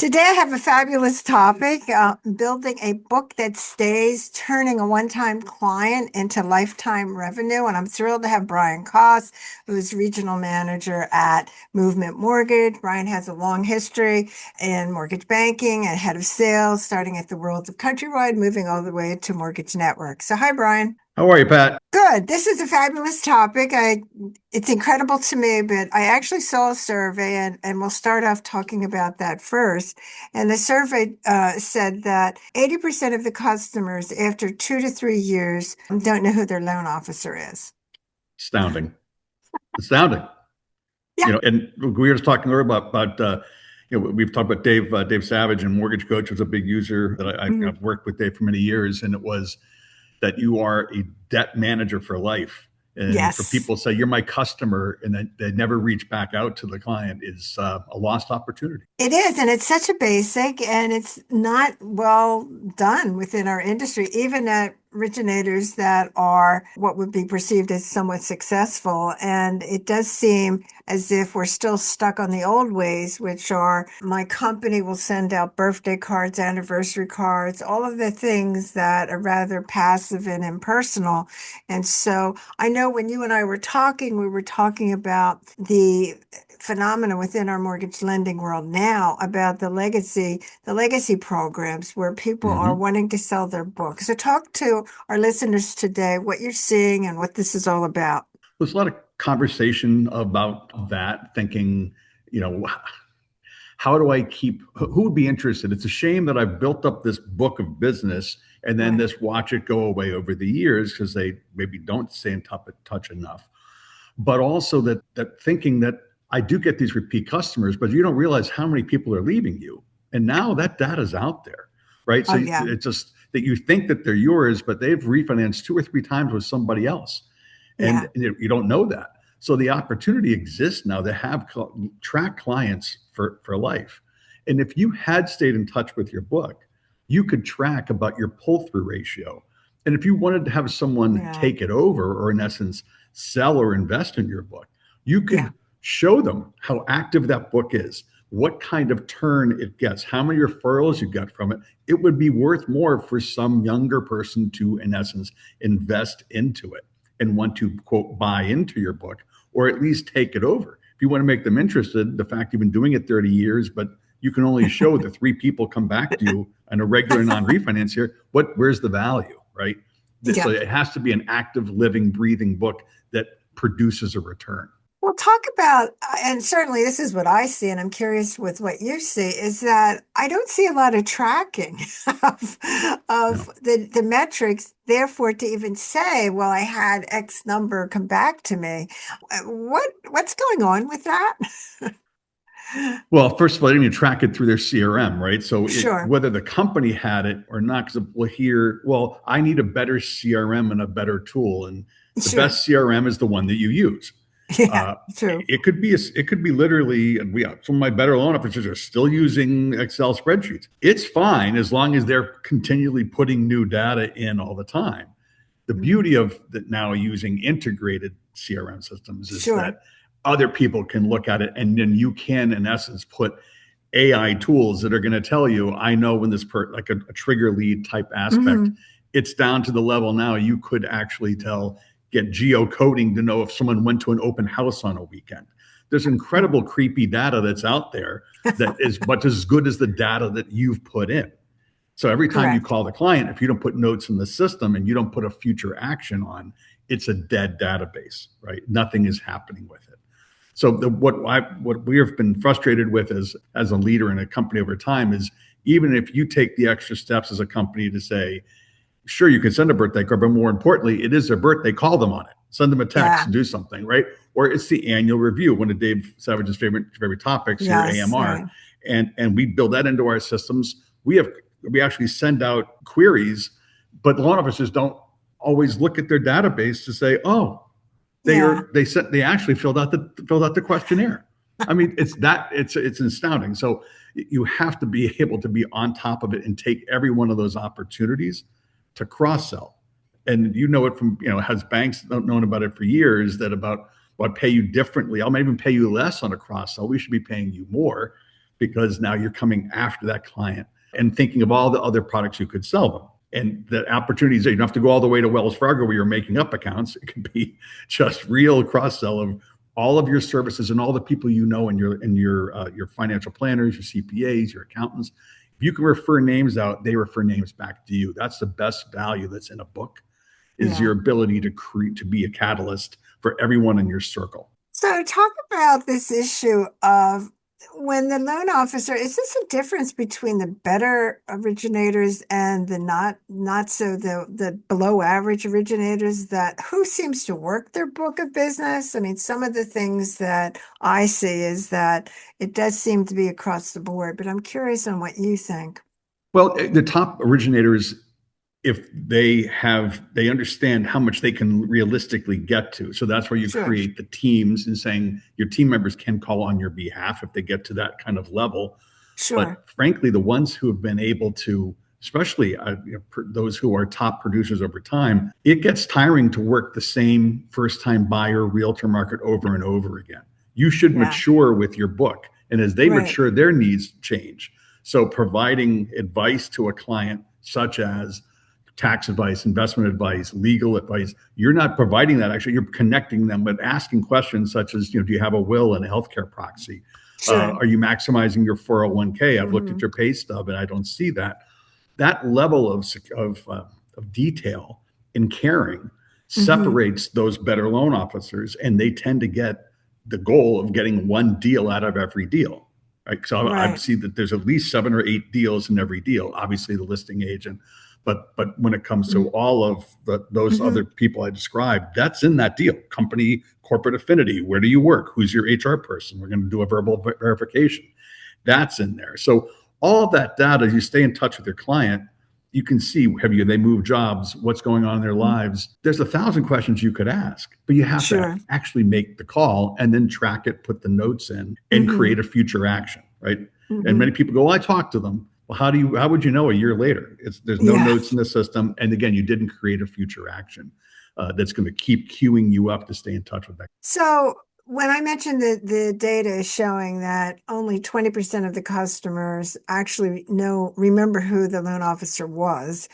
Today I have a fabulous topic, building a book that stays, turning a one-time client into lifetime revenue. And I'm thrilled to have Brian Koss, who's regional manager at Movement Mortgage. Brian has a long history in mortgage banking and head of sales, starting at the World of Countrywide, moving all the way to Mortgage Network. So hi, Brian. How are you, Pat? Good. This is a fabulous topic. It's incredible to me, but I actually saw a survey and we'll start off talking about that first. And the survey said that 80% of the customers after 2 to 3 years don't know who their loan officer is. Astounding. Astounding. Yeah. And we were just talking earlier about we've talked about Dave Savage, and Mortgage Coach was a big user that Mhm. I've worked with Dave for many years, and it was that you are a debt manager for life. And for Yes. people to say you're my customer and then they never reach back out to the client is a lost opportunity. It is, and it's such a basic, and it's not well done within our industry, even at originators that are what would be perceived as somewhat successful. And it does seem as if we're still stuck on the old ways, which are my company will send out birthday cards, anniversary cards, all of the things that are rather passive and impersonal. And so I know when you and I were talking, we were talking about the phenomena within our mortgage lending world now about the legacy programs where people are Mm-hmm. wanting to sell their books. So talk to our listeners today what you're seeing and what this is all about. There's a lot of conversation about that, thinking, you know, how do I keep who would be interested? It's a shame that I've built up this book of business and then Right. this watch it go away over the years because they maybe don't stay in touch enough. But also that thinking that I do get these repeat customers, but you don't realize how many people are leaving you. And now that data is out there, right? Oh, So yeah. it's just that you think that they're yours, but they've refinanced two or three times with somebody else, Yeah. and you don't know that. So the opportunity exists now to have track clients for life. And if you had stayed in touch with your book, you could track about your pull through ratio. And if you wanted to have someone Yeah. take it over, or in essence, sell or invest in your book, you Yeah. could show them how active that book is, what kind of turn it gets, how many referrals you get from it. It would be worth more for some younger person to, in essence, invest into it and want to, quote, buy into your book or at least take it over. If you want to make them interested, the fact you've been doing it 30 years, but you can only show the three people come back to you on a regular non-refinance here, where's the value, right? So Yeah. it has to be an active, living, breathing book that produces a return. Well, talk about, and certainly this is what I see, and I'm curious with what you see, is that I don't see a lot of tracking of, No. of the metrics. Therefore, to even say, well, I had X number come back to me, what's going on with that? Well, first of all, they didn't even track it through their CRM, right? So Sure. whether the company had it or not, because we'll hear, well, I need a better CRM and a better tool, and the Sure. best CRM is the one that you use. Yeah, Uh, true. it could be literally, and some of my better loan officers are still using Excel spreadsheets. It's fine as long as they're continually putting new data in all the time. The Mhm. beauty of that now using integrated CRM systems is Sure. that other people can look at it, and then you can, in essence, put AI tools that are going to tell you, I know when like a trigger lead type aspect, Hmm. it's down to the level now you could actually get geocoding to know if someone went to an open house on a weekend. There's incredible creepy data that's out there that is but as good as the data that you've put in. So every time you Correct. call the client, if you don't put notes in the system and you don't put a future action on, it's a dead database, right? Nothing is happening with it. So what we have been frustrated with as a leader in a company over time is, even if you take the extra steps as a company to say, sure, you can send a birthday card, but more importantly, it is their birthday, call them on it, send them a text, Yeah. do something, right? Or it's the annual review, one of Dave Savage's favorite topics here, Yes. AMR, Right. and we build that into our systems. We actually send out queries, but loan officers don't always look at their database to say, oh, Yeah. they actually filled out the questionnaire. I mean, it's astounding. So you have to be able to be on top of it and take every one of those opportunities to cross sell. And you know it from, has banks known about it for years, that about, well, I pay you differently. I might even pay you less on a cross sell. We should be paying you more. because now you're coming after that client and thinking of all the other products you could sell them. And the opportunities that you don't have to go all the way to Wells Fargo where you're making up accounts. It could be just real cross sell of all of your services and all the people you know in your financial planners, your CPAs, your accountants. If you can refer names out, they refer names back to you. That's the best value that's in a book, is Yeah. your ability to create, to be a catalyst for everyone in your circle. So talk about this issue of when the loan officer, is this a difference between the better originators and the not so the below average originators, that who seems to work their book of business? I mean, some of the things that I see is that it does seem to be across the board, but I'm curious on what you think. Well, the top originators, if they understand how much they can realistically get to. So that's where you Sure, create the teams and saying your team members can call on your behalf if they get to that kind of level. sure. But frankly, the ones who have been able to, especially those who are top producers over time, it gets tiring to work the same first time buyer realtor market over and over again. You should Yeah, mature with your book. And as they right. mature, their needs change. So providing advice to a client, such as tax advice, investment advice, legal advice, you're not providing that. Actually, you're connecting them with asking questions such as, do you have a will and a healthcare proxy? Sure. Are you maximizing your 401k? I've looked at Hmm. your pay stub and I don't see that. That level of detail and caring Hmm. separates those better loan officers, and they tend to get the goal of getting one deal out of every deal. Right. So I Right. see that there's at least 7 or 8 deals in every deal. Obviously, the listing agent, but when it comes to all of those other Hmm. people I described, that's in that deal. Company, corporate affinity, where do you work? Who's your HR person? We're going to do a verbal verification. That's in there. So all of that data, as you stay in touch with your client, you can see, they moved jobs, what's going on in their lives. There's 1,000 questions you could ask, but you have to Sure. actually make the call and then track it, put the notes in, and Hmm. create a future action, right? And Hmm. many people go, well, I talked to them. Well, how would you know a year later? There's no Yeah. notes in the system, and again, you didn't create a future action that's going to keep queuing you up to stay in touch with that. So when I mentioned that the data is showing that only 20% of the customers actually remember who the loan officer was,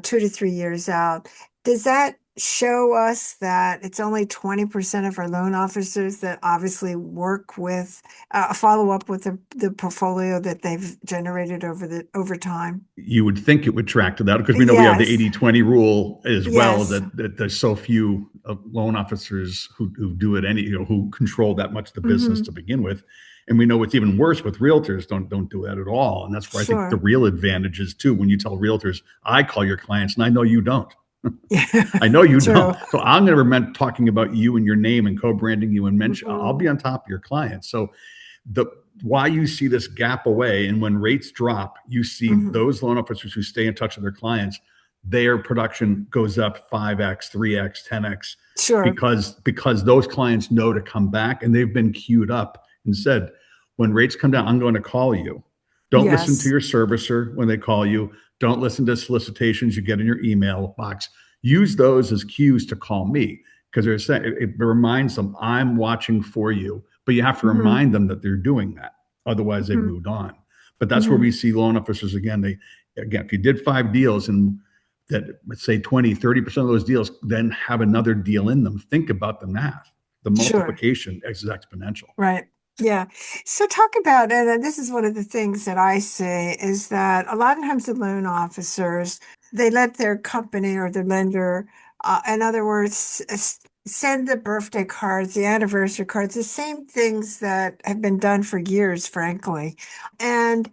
2 to 3 years out, does that show us that it's only 20% of our loan officers that obviously work with, follow up with the portfolio that they've generated over time? You would think it would track to that because we know we have the Yes. 80/20 rule as well, Yes. that there's so few loan officers who do it who control that much of the business to Hmm. begin with. And we know what's even worse with realtors don't do that at all. And that's where I think the Sure. real advantage is too, when you tell realtors, I call your clients and I know you don't. Yeah. I know you True. don't. So I'm never meant talking about you and your name and co-branding you and mention, I'll be Hmm. on top of your clients. So the why you see this gap away, and when rates drop, you see Hmm. those loan officers who stay in touch with their clients, their production goes up 5x, 3x, 10x, Sure. because those clients know to come back, and they've been queued up and said, when rates come down, I'm going to call you. Don't listen to Yes. your servicer when they call you. Don't listen to solicitations you get in your email box. Use those as cues to call me, because it reminds them, I'm watching for you. But you have to Hmm. remind them that they're doing that. Otherwise, they've Hmm. moved on. But that's where Hmm. we see loan officers again. If you did 5 deals and that, let's say 20, 30% of those deals then have another deal in them, think about the math. The Sure. multiplication is exponential. Right. Yeah. So talk about, and this is one of the things that I see is that a lot of times the loan officers, they let their company or their lender, in other words, send the birthday cards, the anniversary cards, the same things that have been done for years, frankly. And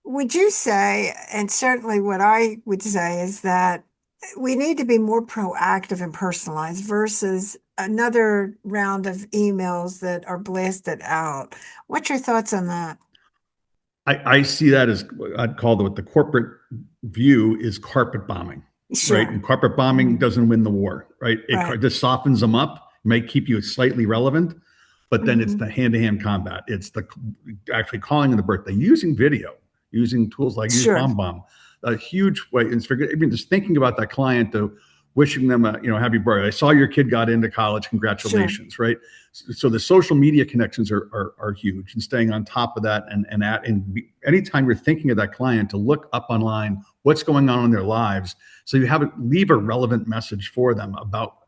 would you say, and certainly what I would say is that we need to be more proactive and personalized versus another round of emails that are blasted out. What's your thoughts on that? I see that as, I'd call it, what the corporate view is, carpet bombing, right? Sure. And carpet bombing Mhm. doesn't win the war, right? It Right. just softens them up, may keep you slightly relevant, but then it's Hmm. the hand-to-hand combat. It's the actually calling in the birthday, using video, using tools like Use Sure. Bomb Bomb, a huge way. It's for, I mean, just thinking about that client, wishing them a happy birthday. I saw your kid got into college. Sure. Congratulations, right? So the social media connections are huge, and staying on top of that, anytime you're thinking of that client, to look up online what's going on in their lives, so you have leave a relevant message for them about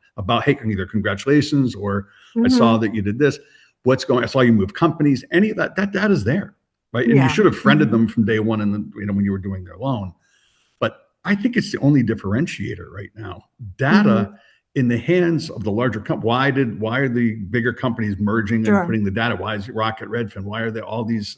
hey, either congratulations or I saw Hmm. that you did this. What's going? I saw you move companies. Any of that data is there, right? And you Yeah. should have friended Hmm. them from day one, and when you were doing their loan. But I think it's the only differentiator right now. Data Hmm. in the hands of the larger company. Why are the bigger companies merging and Sure. putting the data? Why is Rocket Redfin? Why are there all these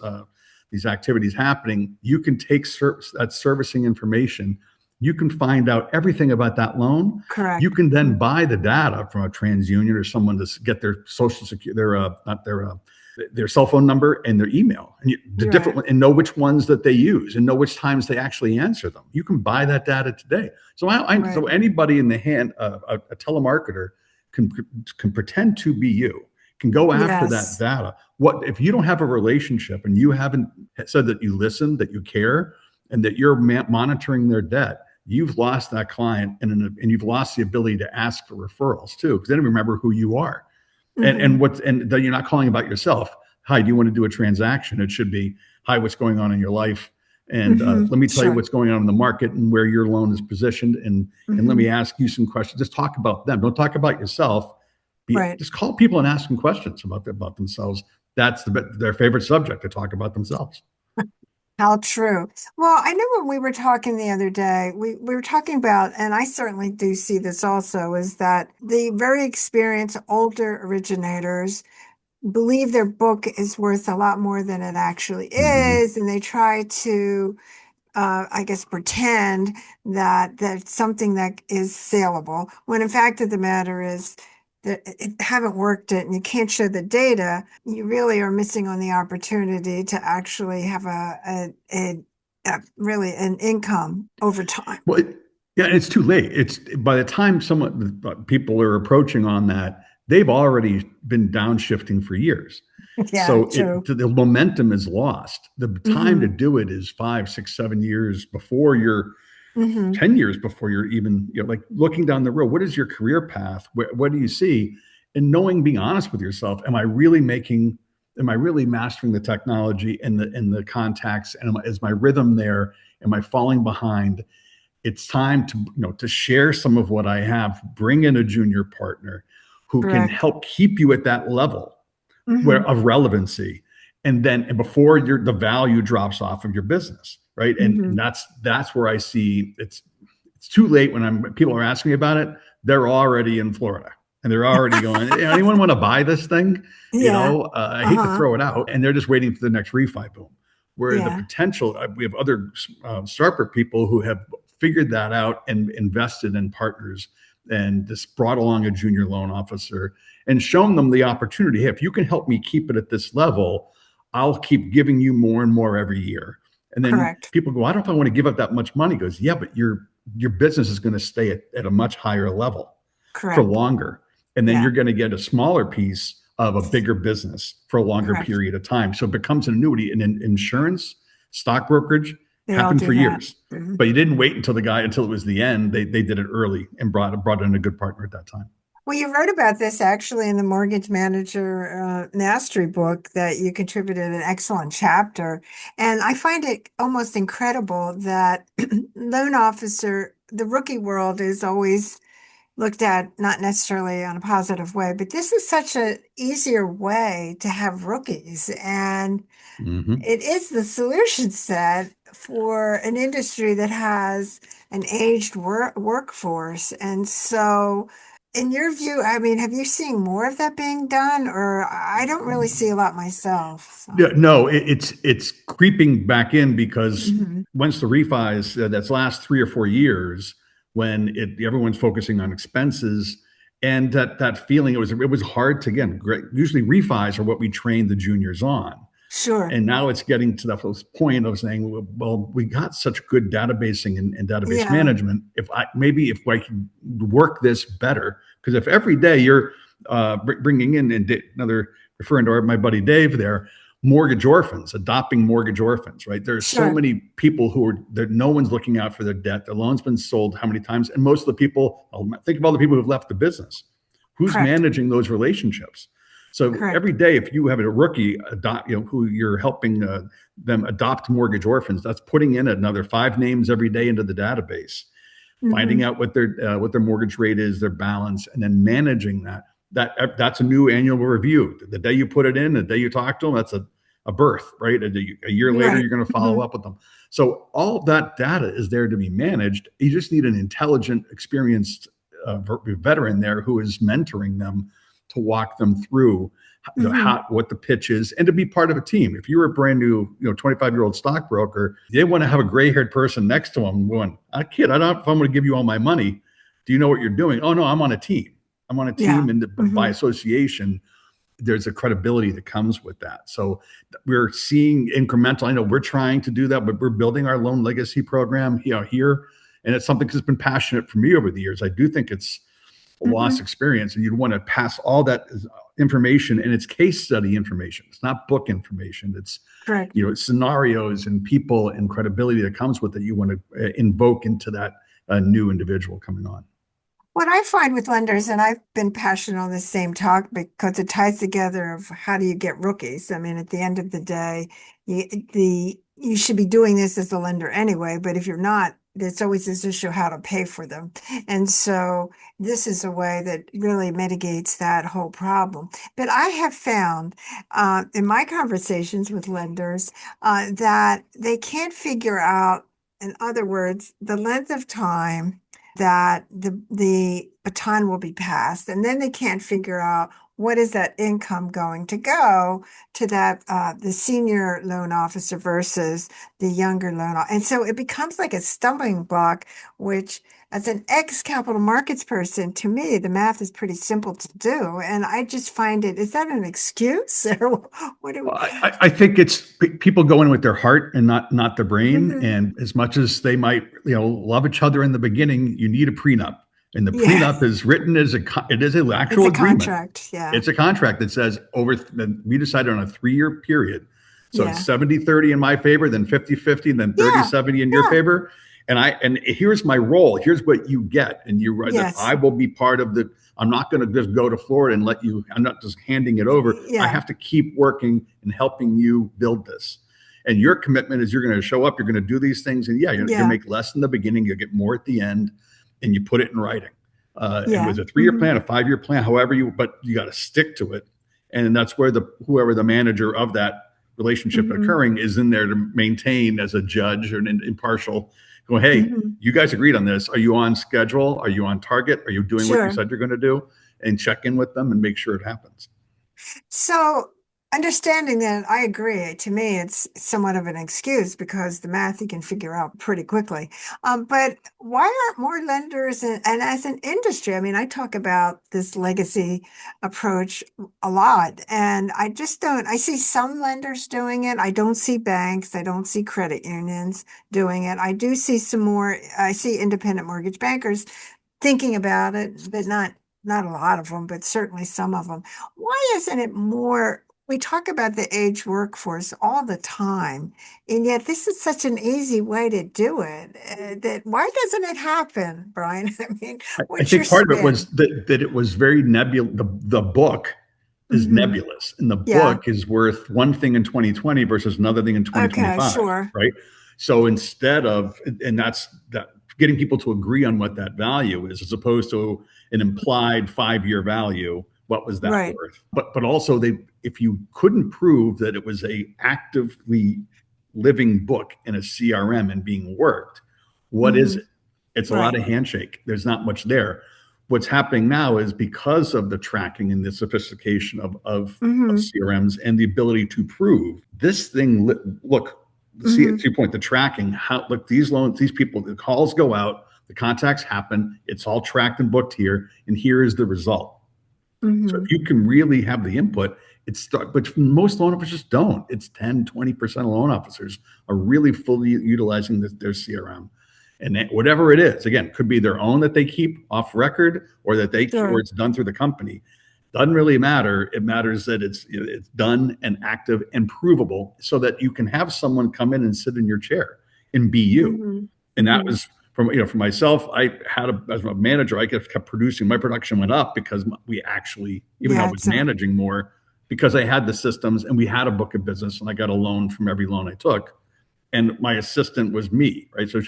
activities happening? You can take that servicing information. You can find out everything about that loan. You Correct. can then Mhm. buy the data from a TransUnion or someone to get their social security, not their cell phone number and their email, and the You're different right. one, and know which ones that they use and know which times they actually answer them. You can buy that data today. Right. So anybody in the hand, a telemarketer can can pretend to be you, can go after that Yes. data. What if you don't have a relationship and you haven't said that you listen, that you care, and that you're monitoring their debt? You've lost that client, and you've lost the ability to ask for referrals too, because they don't remember who you are, Hmm. and then you're not calling about yourself. Hi, do you want to do a transaction? It should be, hi, what's going on in your life, and Hmm. let me tell you Sure. what's going on in the market and where your loan is positioned, and let Hmm. me ask you some questions. Just talk about them. Don't talk about yourself. Right. Just call people and ask them questions about themselves. That's their favorite subject, to talk about themselves. How true. Well, I know when we were talking the other day, we were talking about, and I certainly do see this also, is that the very experienced older originators believe their book is worth a lot more than it actually Mm-hmm. is, and they try to I guess, pretend that that's something that is saleable, when in fact of the matter is that it haven't worked it and you can't show the data, you really are missing on the opportunity to actually have a really an income over time. Well, yeah, it's too late. It's by the time people are approaching on that, they've already been downshifting for years. Yeah, So true. the momentum is lost. The time to Hmm. do it is 5, 6, 7 years before you're Hmm. 10 years before you're even, like looking down the road. What is your career path? What do you see? And knowing, being honest with yourself, am I really mastering the technology and the contacts? And is my rhythm there? Am I falling behind? It's time to share some of what I have, bring in a junior partner who can Correct. help keep you at that level Hmm. of relevancy, and before the value drops off of your business, right? And Hmm. that's where I see it's too late. When people are asking me about it, they're already in Florida, and they're already going, "Hey, anyone want to buy this thing?" Yeah. I hate to Uh-huh. throw it out, and they're just waiting for the next refi boom. Where the Yeah. potential, we have other sharper people who have figured that out and invested in partners, and just brought along a junior loan officer and shown them the opportunity. Hey, if you can help me keep it at this level, I'll keep giving you more and more every year. And then Correct. people go, I don't know if I want to give up that much money. He goes, yeah, but your business is going to stay at a much higher level for Correct. longer. And then Yeah. you're going to get a smaller piece of a bigger business for a longer Correct. period of time. So it becomes an annuity. And in insurance, stock brokerage They all happened do for that. years. Mhm. But you didn't wait until it was the end. They did it early and brought in a good partner at that time. Well, you wrote about this actually in the Mortgage Manager Mastery book that you contributed an excellent chapter. And I find it almost incredible that loan officer, the rookie world is always looked at not necessarily on a positive way, but this is such an easier way to have rookies. And Mm-hmm. it is the solution set for an industry that has an aged workforce. And so, in your view, I mean, have you seen more of that being done? Or I don't really see a lot myself. So, Yeah, no, it's creeping back in, because hmm. once the refis, that's last 3 or 4 years, when everyone's focusing on expenses, and that feeling, it was hard to, again, usually refis are what we train the juniors on. Sure. And now it's getting to that point of saying, well, we got such good databasing and database Yeah. management. If I can work this better, because if every day you're bringing in, and another, referring to my buddy Dave there, mortgage orphans, adopting mortgage orphans, right? There's so Sure. many people who are there, no one's looking out for their debt. Their loan's been sold how many times? And most of the people, think of all the people who've left the business. Who's Correct. managing those relationships? So Correct. every day, if you have a rookie adopt, who you're helping them adopt mortgage orphans, that's putting in another 5 names every day into the database, finding Hmm. out what their mortgage rate is, their balance, and then managing that. That's a new annual review. The day you put it in, the day you talk to them, that's a birth, right? A year later, Right. you're going to follow Hmm. up with them. So all that data is there to be managed. You just need an intelligent, experienced veteran there who is mentoring them to walk them through Hmm. what the pitch is and to be part of a team. If you're a brand new 25-year-old stockbroker, they want to have a gray-haired person next to them going, kid, I don't know if I'm going to give you all my money. Do you know what you're doing? Oh no, I'm on a team. I'm on a Yeah. team, and by Hmm. association, there's a credibility that comes with that. So we're seeing incremental. I know we're trying to do that, but we're building our loan legacy program here, and it's something that's been passionate for me over the years. I do think it's a lost Hmm. experience, and you'd want to pass all that information, and it's case study information. It's not book information. It's Correct. scenarios and people and credibility that comes with it. You want to invoke into that new individual coming on. What I find with lenders, and I've been passionate on the same talk because it ties together of how do you get rookies. I mean, at the end of the day, you should be doing this as a lender anyway, but if you're not, there's always this issue how to pay for them. And so this is a way that really mitigates that whole problem. But I have found in my conversations with lenders that they can't figure out, in other words, the length of time that the baton will be passed, and then they can't figure out what is that income going to go to that the senior loan officer versus the younger and so it becomes like a stumbling block, which as an ex capital markets person, to me the math is pretty simple to do, and I just find it, is that an excuse or what do we? Well, I think it's people go in with their heart and not their brain. Mhm. And as much as they might love each other in the beginning, you need a prenup. And the Yeah. prenup is written as it is an It's actual a agreement. contract. Yeah. It's a contract that says we decided on a 3-year period. So it's Yeah. 70-30 in my favor, then 50-50, and then thirty Yeah. seventy in your Yeah. favor. And here's my role. Here's what you get. And you that Yes. I will be part of the. I'm not going to just go to Florida and let you. I'm not just handing it over. I Yeah. have to keep working and helping you build this. And your commitment is you're going to show up. You're going to do these things. And yeah, you're going to Yeah. make less in the beginning. You'll get more at the end, and you put it in writing. And Yeah. with a 3-year Hmm. plan, a 5-year plan, but you got to stick to it. And that's where whoever the manager of that relationship Hmm. occurring is in there to maintain as a judge or an impartial. Go, hey, Hmm. you guys agreed on this. Are you on schedule? Are you on target? Are you doing what you Sure. said you're going to do? And check in with them and make sure it happens. So, understanding that, I agree. To me, it's somewhat of an excuse because the math you can figure out pretty quickly. But why aren't more lenders and as an industry? I mean, I talk about this legacy approach a lot, and I just don't. I see some lenders doing it. I don't see banks. I don't see credit unions doing it. I do see some more. I see independent mortgage bankers thinking about it, but not a lot of them, but certainly some of them. Why isn't it more? We talk about the age workforce all the time, and yet this is such an easy way to do it. That why doesn't it happen, Brian? I mean, I what's your think part of it was spin? that it was very nebulous. The book is Hmm. nebulous, and the Yeah. book is worth one thing in 2020 versus another thing in Okay. 2025, Sure. right? So instead of, and that's that, getting people to agree on what that value is, as opposed to an implied 5-year value. What was that Right. worth? But also if you couldn't prove that it was a actively living book in a CRM and being worked, what is Hmm. it? It's a lot Right. of handshake. There's not much there. What's happening now is because of the tracking and the sophistication of Hmm. CRMs and the ability to prove this thing. Look, see to Hmm. your point, the tracking. How look these loans, these people, the calls go out, the contacts happen. It's all tracked and booked here, and here is the result. So Hmm. if you can really have the input, but most loan officers don't. It's 10-20% of loan officers are really fully utilizing their CRM. And whatever it is, again, could be their own that they keep off record or or Sure. it's done through the company. Doesn't really matter. It matters that it's done and active and provable, so that you can have someone come in and sit in your chair and be you. Hmm. And that Hmm. was from, for myself. I had as a manager, I kept producing. My production went up because we actually, even though I Yeah, was it's a, managing more, because I had the systems and we had a book of business, and I got a loan from every loan I took. And my assistant was me, right? So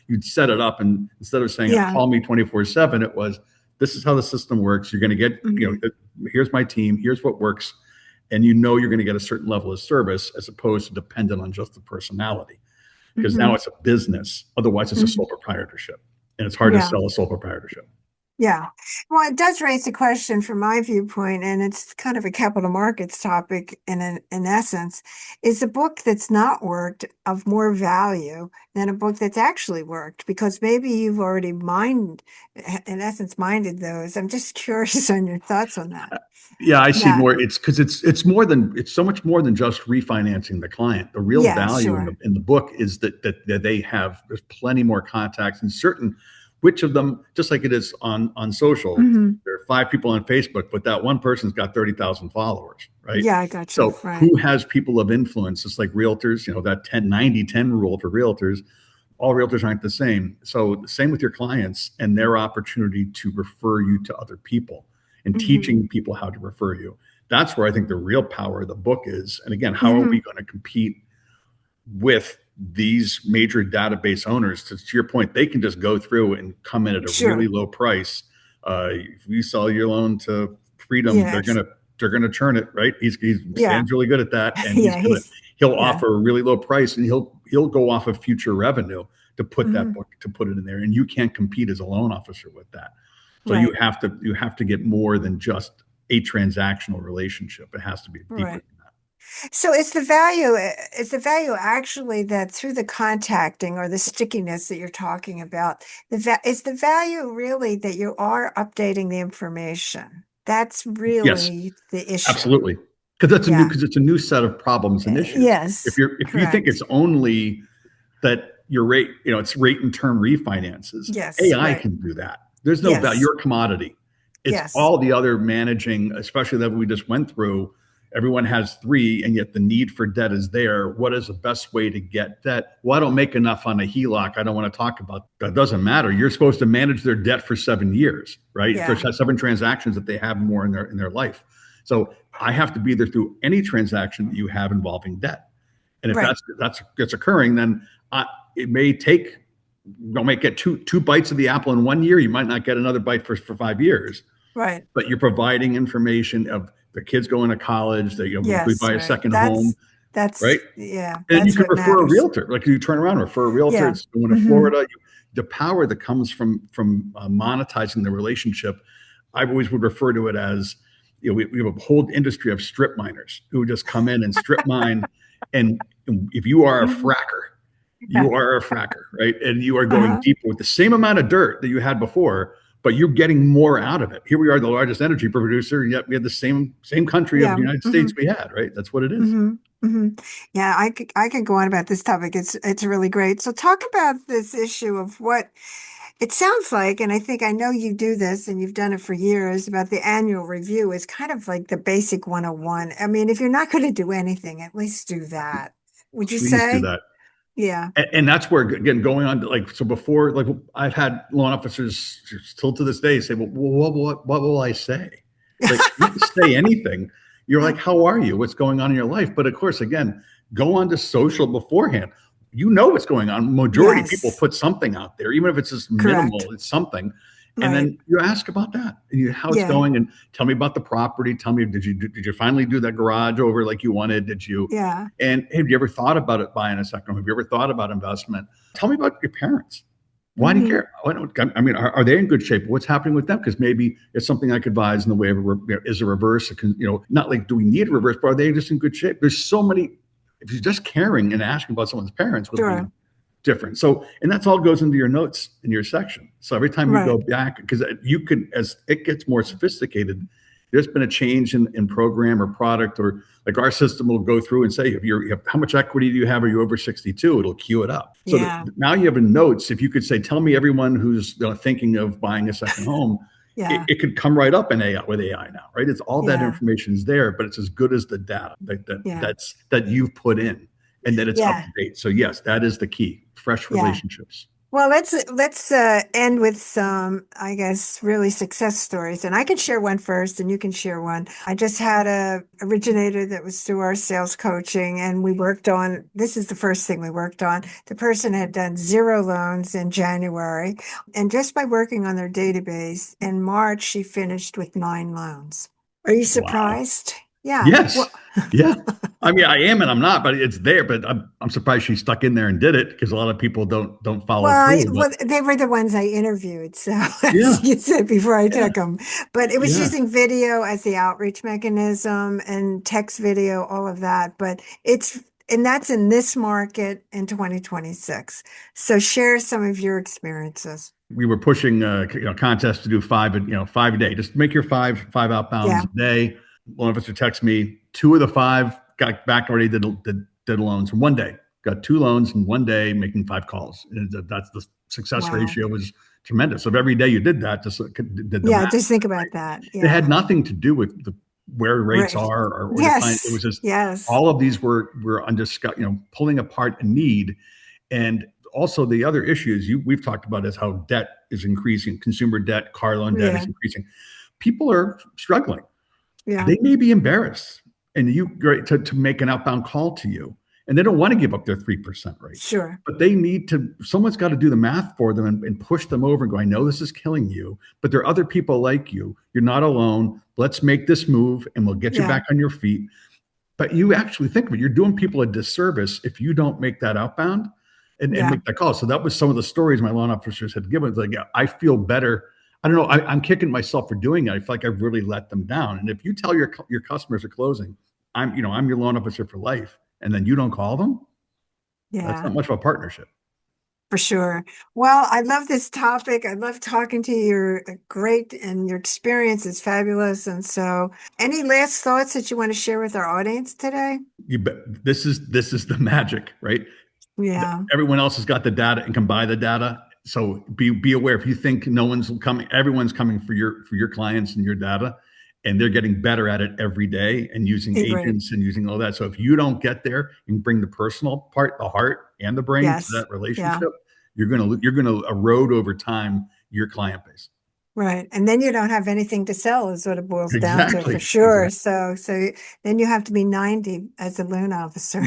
you'd set it up, and instead of saying yeah. call me 24/7, it was, this is how the system works. You're going to get, Hmm. here's my team, here's what works, and you're going to get a certain level of service, as opposed to dependent on just the personality, because now Hmm. it's a business. Otherwise, it's a Hmm. sole proprietorship, and it's hard to Yeah. sell a sole proprietorship. Yeah. Well, it does raise a question from my viewpoint, and it's kind of a capital markets topic in essence. Is a book that's not worked of more value than a book that's actually worked? Because maybe you've already in essence, minded those. I'm just curious on your thoughts on that. Yeah, I see Yeah. more. It's because it's so much more than just refinancing the client. The real Yeah, value sure. in the book is that they have, there's plenty more contacts, and certain, which of them, just like it is on social, Hmm. there are 5 people on Facebook, but that one person's got 30,000 followers, right? Yeah, I got you. So Right. who has people of influence? It's like realtors, that 10-90-10 rule for realtors. All realtors aren't the same. So same with your clients and their opportunity to refer you to other people, and Hmm. teaching people how to refer you. That's where I think the real power of the book is. And again, how are we Hmm. going to compete with these major database owners? To your point, they can just go through and come in at a really Sure. low price. If you sell your loan to Freedom, Yeah. they're gonna churn it, right? Yeah. Stan's really good at that, and Yeah. he'll Yeah. offer a really low price, and he'll go off of future revenue to put that Hmm. book, to put it in there, and you can't compete as a loan officer with that. So Right. you have to get more than just a transactional relationship. It has to be deeper Right. than that. So is the value actually that through the contacting or the stickiness that you're talking about, is the value really that you are updating the information? That's Yes, really the issue. absolutely. Yeah. Because it's a new set of problems and issues. Yes, If you think correct. it's only that your rate, it's rate and term refinances, Yes, AI right. can do that. There's no value. Yes, You're a commodity. It's yes, all the other managing, especially that we just went through. Everyone has three, and yet the need for debt is there. What is the best way to get debt? Well, I don't make enough on a HELOC. I don't want to talk about that. Doesn't matter. You're supposed to manage their debt for 7 years, right? For yeah, 7 transactions that they have more in their life. So I have to be there through any transaction that you have involving debt. And if right, that's occurring, then it may take, you might get two bites of the apple in 1 year. You might not get another bite for 5 years, right. but you're providing information of the kids going to college. That if we Yes, buy a right. second home, right? Yeah, And you that's can what refer a matters. realtor. Like you turn around, refer a realtor. Yeah. It's going to Hmm. Florida. The power that comes from monetizing the relationship, I always would refer to it as, we have a whole industry of strip miners who just come in and strip mine. And if you are a Hmm. fracker, Yeah. you are a fracker, right? And you are going Uh-huh. deeper with the same amount of dirt that you had before, but you're getting more out of it. Here we are, the largest energy producer, and yet we had the same country of Yeah. the United Hmm. States we had, right? That's what it is. Hmm. Hmm. Yeah, I could go on about this topic. It's really great. So talk about this issue of what it sounds like, and I think I know you do this and you've done it for years, about the annual review is kind of like the basic 101. I mean, if you're not going to do anything, at least do that. Would you Please do say? that. Yeah. And that's where, again, going on to, like, so before, like, I've had loan officers still to this day say, well, what will I say? It's like, you don't say anything. You're like, how are you? What's going on in your life? But of course, again, go on to social beforehand. You know what's going on. Majority of people Yes. put something out there, even if it's just Correct. minimal, it's something. And Right. then you ask about that, and how it's Yeah. going, and tell me about the property. Tell me, did you finally do that garage over like you wanted? Did you? Yeah. And have you ever thought about it buying a second home? Have you ever thought about investment? Tell me about your parents. Why do you Hmm. care? I mean, are they in good shape? What's happening with them? Because maybe it's something I could advise in the way of is a reverse. Not like, do we need a reverse, but are they just in good shape? There's so many. If you're just caring and asking about someone's parents would be Sure. different. So, and that's all goes into your notes in your section. So every time you go Right. back, because you could, as it gets more sophisticated, there's been a change in program or product, or like our system will go through and say, if you have, how much equity do you have? Are you over 62? It'll queue it up. So Yeah. now you have a notes. If you could say, tell me everyone who's thinking of buying a second home, Yeah. it could come right up in AI with AI now, right? It's all that Yeah. information is there, but it's as good as the data Yeah. that you've put in and that it's up Yeah. to date. So yes, that is the key. Fresh Yeah. relationships. Well, let's end with some, I guess, really success stories. And I can share one first, and you can share one. I just had a originator that was through our sales coaching, and we worked on, this is the first thing we worked on. The person had done 0 loans in January, and just by working on their database, in March, she finished with 9 loans. Are you Wow. surprised? Yeah. Yes. Well, Yeah. I mean, I am and I'm not, but it's there. But I'm surprised she stuck in there and did it because a lot of people don't follow through. But Well, they were the ones I interviewed. So, yeah, as you said before I yeah, took them, but it was yeah. using video as the outreach mechanism and text video, all of that. But and that's in this market in 2026. So, share some of your experiences. We were pushing contests to do five a day. Just make your five outbounds Yeah. a day. One of us would text me. Two of the five got back already did loans in one day. Got 2 loans in one day, making 5 calls. And that's the success Wow. ratio was tremendous. So if every day you did that, just did the Yeah. math. Just think about that. It had Yeah. nothing to do with where rates Right. are or the client. It was Yes. just Yes. all of these were undiscussed, pulling apart a need. And also the other issues we've talked about is how debt is increasing, consumer debt, car loan debt is Yeah. increasing. People are struggling. Yeah. They may be embarrassed and to make an outbound call to you. And they don't want to give up their 3% rate. Sure. But they need to, someone's got to do the math for them and push them over and go, I know this is killing you, but there are other people like you. You're not alone. Let's make this move and we'll get you Yeah. back on your feet. But you actually think of it, you're doing people a disservice if you don't make that outbound and Yeah. make that call. So that was some of the stories my loan officers had given. It's like, yeah, I feel better. I don't know. I'm kicking myself for doing it. I feel like I've really let them down. And if you tell your customers are closing, I'm your loan officer for life, and then you don't call them, that's Yeah. not much of a partnership. For sure. Well, I love this topic. I love talking to you. You're great and your experience is fabulous. And so, any last thoughts that you want to share with our audience today? You bet. This is the magic, right? Yeah, Everyone else has got the data and can buy the data. So be aware. If you think no one's coming, everyone's coming for your clients and your data, and they're getting better at it every day and using great. agents and using all that. So if you don't get there and bring the personal part, the heart and the brain to Yes. that Yeah, relationship, you're gonna erode over time your client base. right. And then you don't have anything to sell is what it boils down to for Exactly. sure. Exactly. So then you have to be 90 as a loan officer.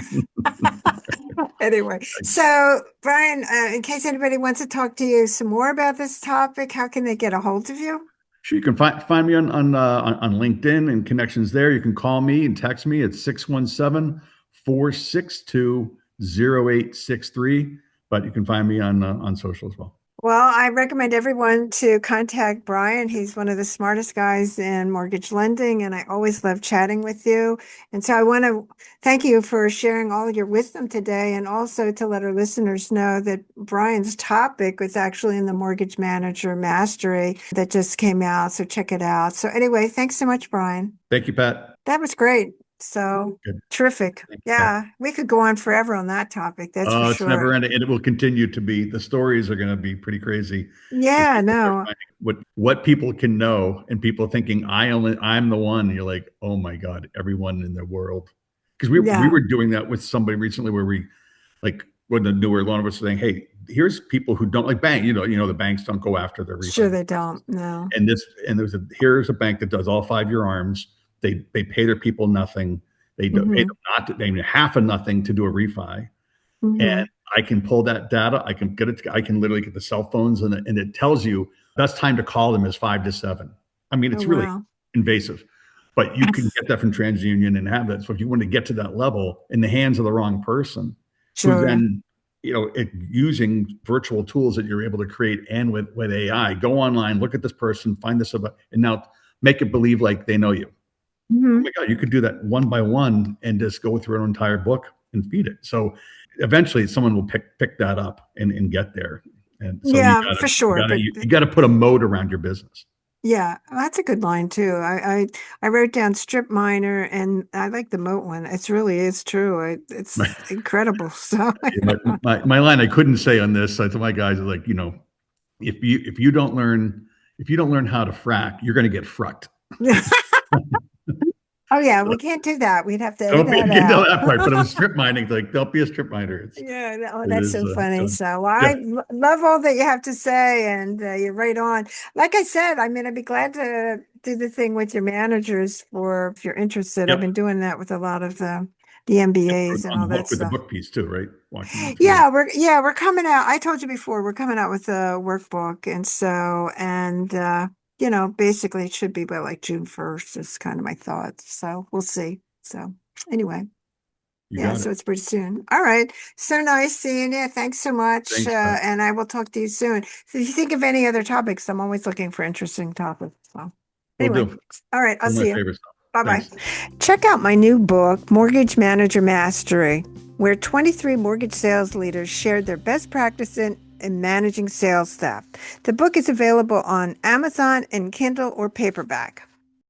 Anyway, so Brian, in case anybody wants to talk to you some more about this topic, how can they get a hold of you? Sure, you can find me on LinkedIn and connections there. You can call me and text me at 617-462-0863. But you can find me on social as well. Well, I recommend everyone to contact Brian. He's one of the smartest guys in mortgage lending, and I always love chatting with you. And so I want to thank you for sharing all your wisdom today, and also to let our listeners know that Brian's topic was actually in the Mortgage Manager Mastery that just came out. So check it out. So, anyway, thanks so much, Brian. Thank you, Pat. That was great. So Good. terrific. Thank you, Pat. Yeah, we could go on forever on that topic. That's for It's never sure. ending, and it will continue to be. The stories are going to be pretty crazy as Yeah, people start no. finding what people can know, and people thinking I'm the one. And you're like, oh my god, everyone in the world. Because we Yeah, were doing that with somebody recently where we like when the newer loan of us saying, hey, here's people who don't like bank. The banks don't go after their sure refi. they don't. No. And here's a bank that does all 5-year arms. They pay their people nothing. They pay Hmm. them not they half of nothing to do a refi, Hmm. and I can pull that data. I can get it. I can literally get the cell phones, and it tells you best time to call them is 5 to 7. I mean, Oh, it's really wow. invasive, but you can get that from TransUnion and have that. So if you want to get to that level in the hands of the wrong person, who's Sure. then using virtual tools that you're able to create and with AI, go online, look at this person, find this about, and now make it believe like they know you. Oh my Hmm. God, you could do that one by one and just go through an entire book and feed it. So eventually someone will pick that up and get there. And so you Yeah, gotta for you sure. gotta But you gotta put a moat around your business. yeah, that's a good line too. I wrote down strip miner and I like the moat one. It's really is true. My, It's incredible. So my line I couldn't say on this. I told my guys like, if you don't learn, if you don't learn how to frack, you're going to get frucked. Oh yeah, we can't do that. We'd have to edit Don't be that get out. that part, but it was strip mining. Like, don't be a strip miner. Yeah, oh, It that's is so funny. so, So, well, yeah, love all that you have to say, and you're right on. Like I said, I mean, I'd be glad to do the thing with your managers for if you're interested. I've yep, been doing that with a lot of the yep. MBAs and On all the that book with the stuff. book piece too, right? Walking them through. We're coming out. I told you before, we're coming out with a workbook, and so basically it should be by like June 1st is kind of my thoughts. So we'll see. So anyway. You Yeah, got so it. it's pretty soon. All right. So nice seeing you. Thanks so much. Thanks, Beth. And I will talk to you soon. So if you think of any other topics, I'm always looking for interesting topics. So We'll anyway, do. all right. I'll One of my see you. favorite stuff. Bye bye. Thanks. Check out my new book, Mortgage Manager Mastery, where 23 mortgage sales leaders shared their best practice in managing sales staff. The book is available on Amazon and Kindle or paperback.